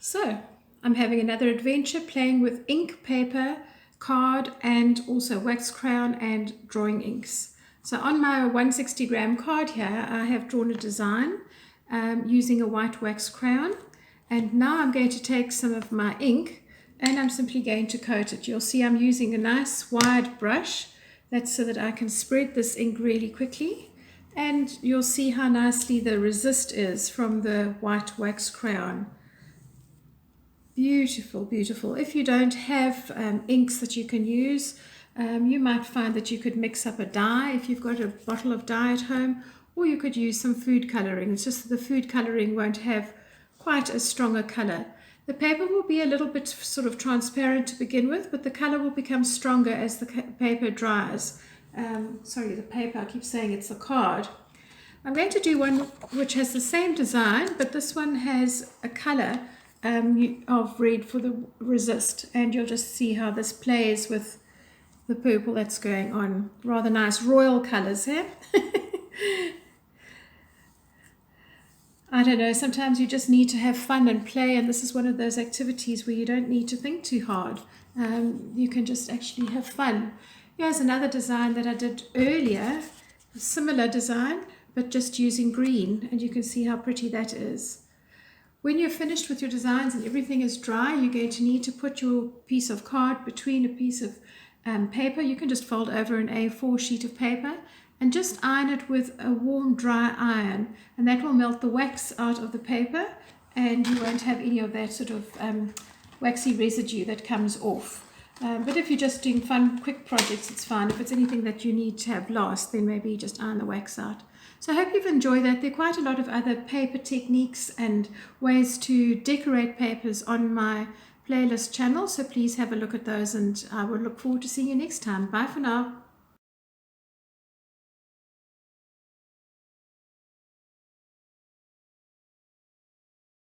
So, I'm having another adventure playing with ink, paper, card, and also wax crayon and drawing inks. So on my 160 gram card here, I have drawn a design using a white wax crayon. And now I'm going to take some of my ink and I'm simply going to coat it. You'll see I'm using a nice wide brush. That's so that I can spread this ink really quickly. And you'll see how nicely the resist is from the white wax crayon. Beautiful, beautiful. If you don't have inks that you can use, you might find that you could mix up a dye if you've got a bottle of dye at home, or you could use some food coloring. It's just that the food coloring won't have quite as strong a color. The paper will be a little bit sort of transparent to begin with, but the color will become stronger as the paper dries. Sorry, the paper, I keep saying it's the card. I'm going to do one which has the same design, but this one has a color of red for the resist, and you'll just see how this plays with the purple that's going on. Rather nice royal colors here. I don't know, sometimes you just need to have fun and play, and this is one of those activities where you don't need to think too hard. You can just actually have fun. Here's another design that I did earlier, a similar design, but just using green, and you can see how pretty that is. When you're finished with your designs and everything is dry, you're going to need to put your piece of card between a piece of paper. You can just fold over an A4 sheet of paper and just iron it with a warm, dry iron. And that will melt the wax out of the paper, and you won't have any of that sort of waxy residue that comes off. But if you're just doing fun, quick projects, it's fine. If it's anything that you need to have last, then maybe you just iron the wax out. So I hope you've enjoyed that. There are quite a lot of other paper techniques and ways to decorate papers on my playlist channel. So please have a look at those, and I will look forward to seeing you next time. Bye for now.